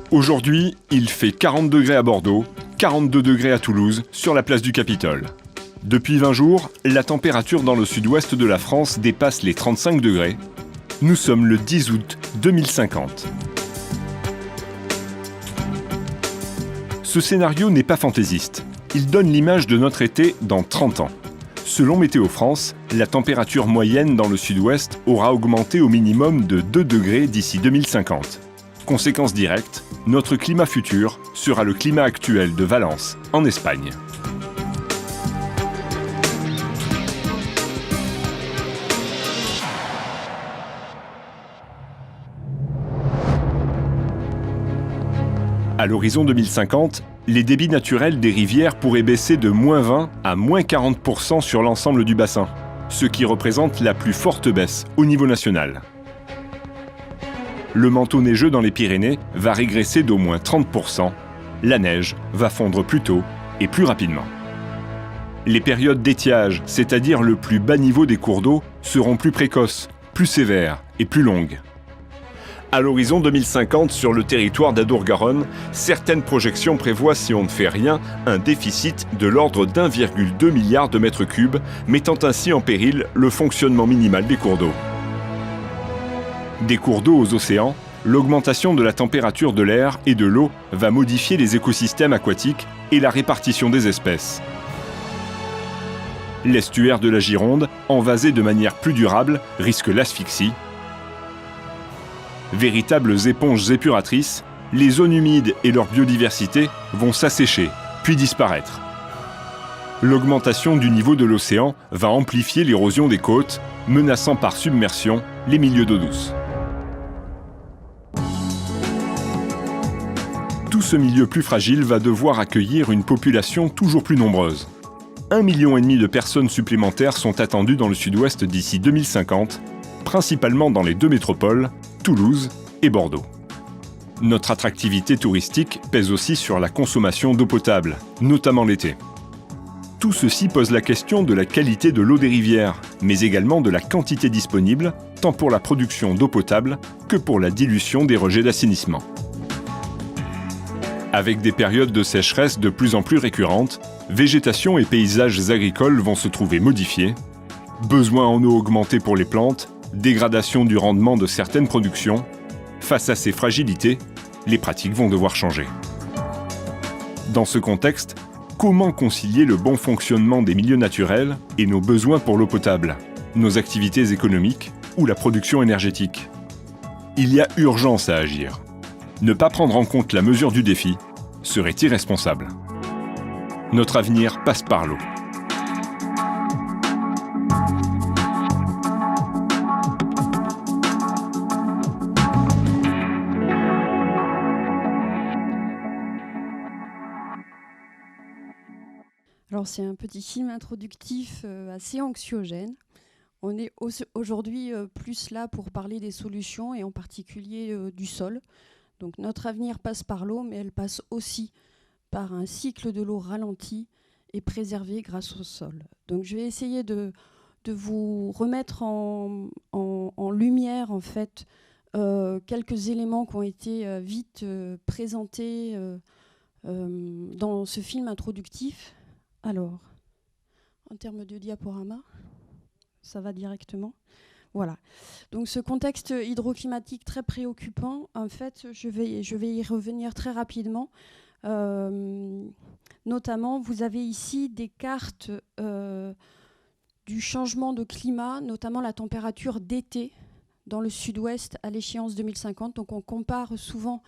Aujourd'hui, il fait 40 degrés à Bordeaux, 42 degrés à Toulouse, sur la place du Capitole. Depuis 20 jours, la température dans le sud-ouest de la France dépasse les 35 degrés. Nous sommes le 10 août 2050. Ce scénario n'est pas fantaisiste. Il donne l'image de notre été dans 30 ans. Selon Météo France, la température moyenne dans le sud-ouest aura augmenté au minimum de 2 degrés d'ici 2050. Conséquence directe, notre climat futur sera le climat actuel de Valence, en Espagne. À l'horizon 2050, les débits naturels des rivières pourraient baisser de -20 à -40% sur l'ensemble du bassin, ce qui représente la plus forte baisse au niveau national. Le manteau neigeux dans les Pyrénées va régresser d'au moins 30%. La neige va fondre plus tôt et plus rapidement. Les périodes d'étiage, c'est-à-dire le plus bas niveau des cours d'eau, seront plus précoces, plus sévères et plus longues. À l'horizon 2050, sur le territoire d'Adour-Garonne, certaines projections prévoient, si on ne fait rien, un déficit de l'ordre d'1,2 milliard de mètres cubes, mettant ainsi en péril le fonctionnement minimal des cours d'eau. Des cours d'eau aux océans, l'augmentation de la température de l'air et de l'eau va modifier les écosystèmes aquatiques et la répartition des espèces. L'estuaire de la Gironde, envasé de manière plus durable, risque l'asphyxie. Véritables éponges épuratrices, les zones humides et leur biodiversité vont s'assécher, puis disparaître. L'augmentation du niveau de l'océan va amplifier l'érosion des côtes, menaçant par submersion les milieux d'eau douce. Tout ce milieu plus fragile va devoir accueillir une population toujours plus nombreuse. 1,5 million de personnes supplémentaires sont attendues dans le sud-ouest d'ici 2050, principalement dans les deux métropoles, Toulouse et Bordeaux. Notre attractivité touristique pèse aussi sur la consommation d'eau potable, notamment l'été. Tout ceci pose la question de la qualité de l'eau des rivières, mais également de la quantité disponible, tant pour la production d'eau potable que pour la dilution des rejets d'assainissement. Avec des périodes de sécheresse de plus en plus récurrentes, végétation et paysages agricoles vont se trouver modifiés, besoin en eau augmenté pour les plantes, dégradation du rendement de certaines productions. Face à ces fragilités, les pratiques vont devoir changer. Dans ce contexte, comment concilier le bon fonctionnement des milieux naturels et nos besoins pour l'eau potable, nos activités économiques ou la production énergétique? Il y a urgence à agir. Ne pas prendre en compte la mesure du défi serait irresponsable. Notre avenir passe par l'eau. Alors c'est un petit film introductif assez anxiogène. On est aujourd'hui plus là pour parler des solutions et en particulier du sol. Donc notre avenir passe par l'eau, mais elle passe aussi par un cycle de l'eau ralenti et préservé grâce au sol. Donc je vais essayer de vous remettre en lumière en fait quelques éléments qui ont été vite présentés dans ce film introductif. Alors, en termes de diaporama, ça va directement. Voilà. Donc ce contexte hydroclimatique très préoccupant, en fait, je vais y revenir très rapidement. Notamment, vous avez ici des cartes du changement de climat, notamment la température d'été dans le sud-ouest à l'échéance 2050. Donc on compare souvent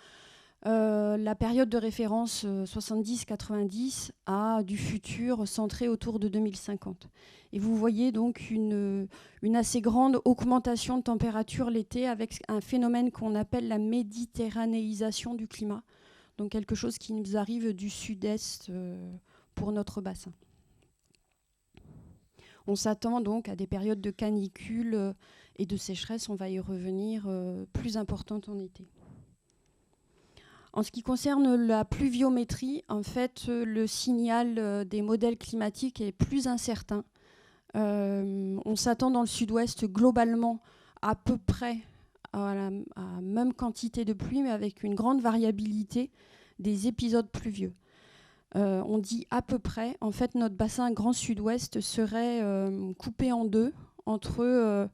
la période de référence 70-90 à du futur centré autour de 2050. Et vous voyez donc une assez grande augmentation de température l'été avec un phénomène qu'on appelle la méditerranéisation du climat. Donc quelque chose qui nous arrive du sud-est pour notre bassin. On s'attend donc à des périodes de canicule et de sécheresse, on va y revenir, plus importantes en été. En ce qui concerne la pluviométrie, en fait, le signal des modèles climatiques est plus incertain. On s'attend dans le sud-ouest globalement à peu près à la même quantité de pluie, mais avec une grande variabilité des épisodes pluvieux. On dit à peu près, en fait, notre bassin Grand Sud-Ouest serait coupé en deux entre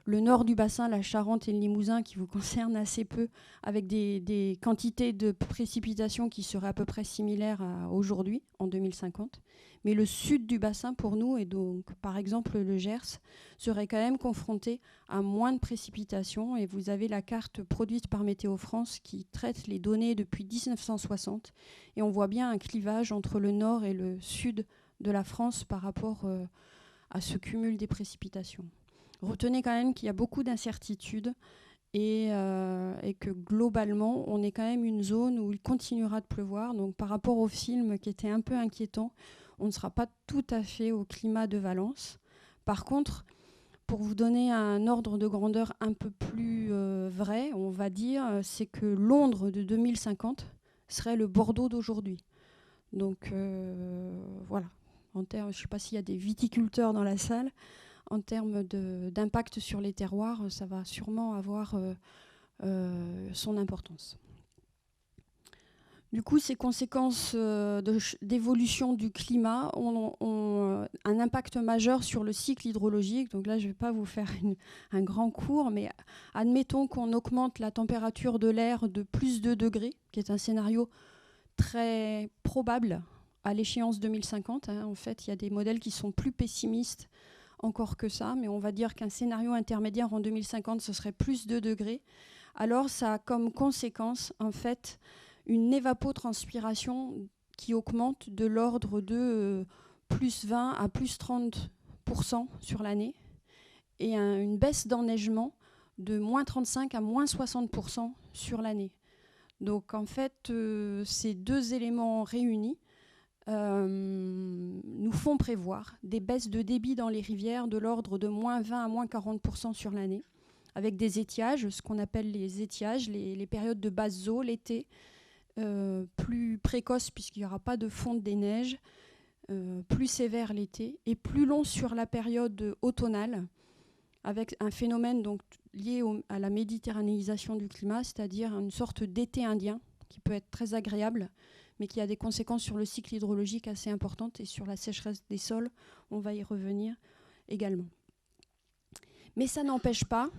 le nord du bassin, la Charente et le Limousin, qui vous concernent assez peu, avec des quantités de précipitations qui seraient à peu près similaires à aujourd'hui, en 2050. Mais le sud du bassin, pour nous, et donc par exemple le Gers, serait quand même confronté à moins de précipitations. Et vous avez la carte produite par Météo France qui traite les données depuis 1960. Et on voit bien un clivage entre le nord et le sud de la France par rapport à ce cumul des précipitations. Retenez quand même qu'il y a beaucoup d'incertitudes et que globalement, on est quand même une zone où il continuera de pleuvoir. Donc par rapport au film qui était un peu inquiétant, on ne sera pas tout à fait au climat de Valence. Par contre, pour vous donner un ordre de grandeur un peu plus vrai, on va dire, c'est que Londres de 2050 serait le Bordeaux d'aujourd'hui. Donc voilà. Je ne sais pas s'il y a des viticulteurs dans la salle. En termes d'impact sur les terroirs, ça va sûrement avoir son importance. Du coup, ces conséquences d'évolution du climat ont un impact majeur sur le cycle hydrologique. Donc là, je ne vais pas vous faire un grand cours, mais admettons qu'on augmente la température de l'air de plus de 2 degrés, qui est un scénario très probable à l'échéance 2050. En fait, il y a des modèles qui sont plus pessimistes encore que ça, mais on va dire qu'un scénario intermédiaire en 2050, ce serait plus 2 degrés. Alors, ça a comme conséquence, en fait, une évapotranspiration qui augmente de l'ordre de plus 20 à plus 30% sur l'année et une baisse d'enneigement de moins 35 à moins 60% sur l'année. Donc, en fait, ces deux éléments réunis nous font prévoir des baisses de débit dans les rivières de l'ordre de moins 20 à moins 40% sur l'année, avec des étiages, ce qu'on appelle les étiages, les périodes de basse eau l'été, plus précoces puisqu'il n'y aura pas de fonte des neiges, plus sévères l'été, et plus long sur la période automnale, avec un phénomène donc, lié à la méditerranéisation du climat, c'est-à-dire une sorte d'été indien qui peut être très agréable, mais qui a des conséquences sur le cycle hydrologique assez importantes et sur la sécheresse des sols. On va y revenir également. Mais ça n'empêche pas,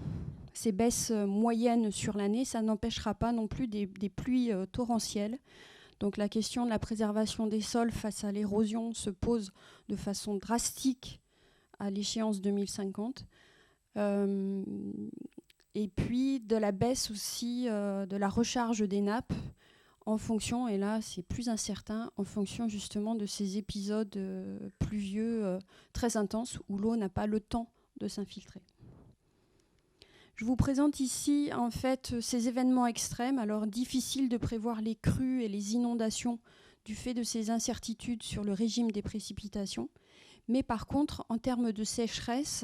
ces baisses moyennes sur l'année, ça n'empêchera pas non plus des pluies torrentielles. Donc la question de la préservation des sols face à l'érosion se pose de façon drastique à l'échéance 2050. Et puis de la baisse aussi de la recharge des nappes, en fonction, et là c'est plus incertain, en fonction justement de ces épisodes pluvieux très intenses où l'eau n'a pas le temps de s'infiltrer. Je vous présente ici en fait ces événements extrêmes. Alors difficile de prévoir les crues et les inondations du fait de ces incertitudes sur le régime des précipitations. Mais par contre, en termes de sécheresse,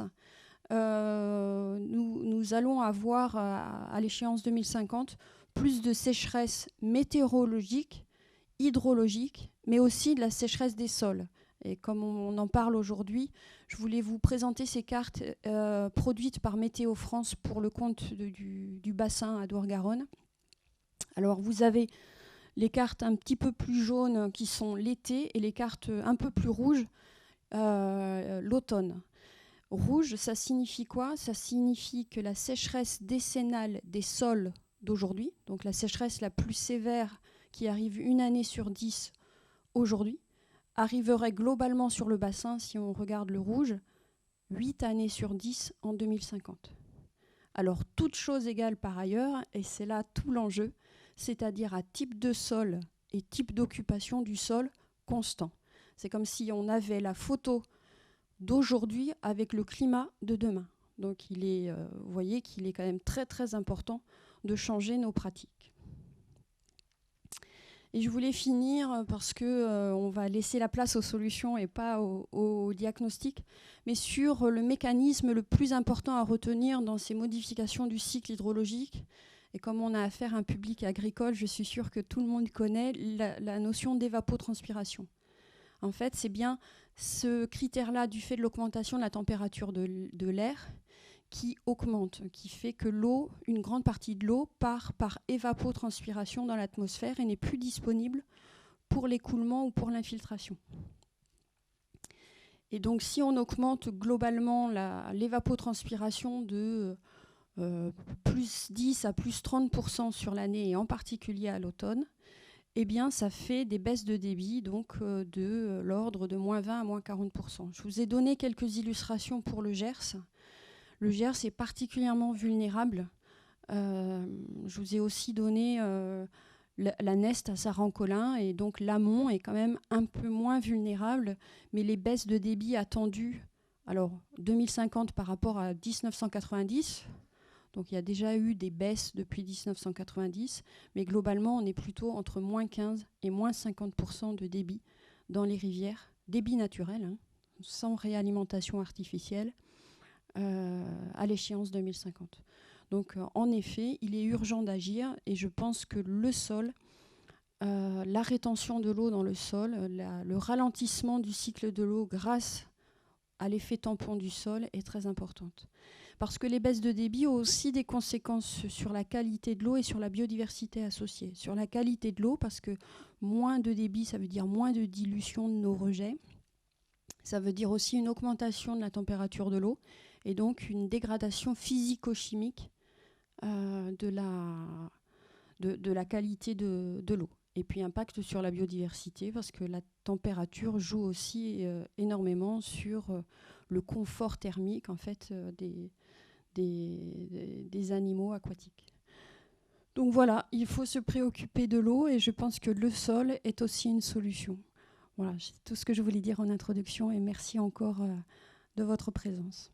nous allons avoir à l'échéance 2050 plus de sécheresse météorologique, hydrologique, mais aussi de la sécheresse des sols. Et comme on en parle aujourd'hui, je voulais vous présenter ces cartes produites par Météo France pour le compte du bassin Adour-Garonne. Alors vous avez les cartes un petit peu plus jaunes qui sont l'été et les cartes un peu plus rouges l'automne. Rouge, ça signifie quoi ? Ça signifie que la sécheresse décennale des sols d'aujourd'hui, donc la sécheresse la plus sévère qui arrive une année sur 10 aujourd'hui, arriverait globalement sur le bassin, si on regarde le rouge, 8 années sur 10 en 2050. Alors, toutes choses égales par ailleurs, et c'est là tout l'enjeu, c'est-à-dire à type de sol et type d'occupation du sol constant. C'est comme si on avait la photo d'aujourd'hui avec le climat de demain. Donc, vous voyez qu'il est quand même très très important de changer nos pratiques. Et je voulais finir parce que on va laisser la place aux solutions et pas au diagnostic, mais sur le mécanisme le plus important à retenir dans ces modifications du cycle hydrologique. Et comme on a affaire à un public agricole, je suis sûre que tout le monde connaît la notion d'évapotranspiration. En fait, c'est bien ce critère-là du fait de l'augmentation de la température de l'air qui augmente, qui fait que l'eau, une grande partie de l'eau part par évapotranspiration dans l'atmosphère et n'est plus disponible pour l'écoulement ou pour l'infiltration. Et donc si on augmente globalement l'évapotranspiration de plus 10 à plus 30% sur l'année, et en particulier à l'automne, eh bien, ça fait des baisses de débit donc, de l'ordre de moins 20 à moins 40%. Je vous ai donné quelques illustrations pour le Gers. Le Gers est particulièrement vulnérable. Je vous ai aussi donné la Neste à Saran-Colin, et donc l'amont est quand même un peu moins vulnérable, mais les baisses de débit attendues, alors 2050 par rapport à 1990, donc il y a déjà eu des baisses depuis 1990, mais globalement on est plutôt entre moins 15 et moins 50% de débit dans les rivières, débit naturel, hein, sans réalimentation artificielle, à l'échéance 2050. Donc en effet, il est urgent d'agir, et je pense que le sol, la rétention de l'eau dans le sol, le ralentissement du cycle de l'eau grâce à l'effet tampon du sol est très importante. Parce que les baisses de débit ont aussi des conséquences sur la qualité de l'eau et sur la biodiversité associée. Sur la qualité de l'eau, parce que moins de débit, ça veut dire moins de dilution de nos rejets. Ça veut dire aussi une augmentation de la température de l'eau et donc une dégradation physico-chimique de la qualité de l'eau. Et puis impact sur la biodiversité, parce que la température joue aussi énormément sur le confort thermique en fait, des animaux aquatiques. Donc voilà, il faut se préoccuper de l'eau, et je pense que le sol est aussi une solution. Voilà, c'est tout ce que je voulais dire en introduction, et merci encore de votre présence.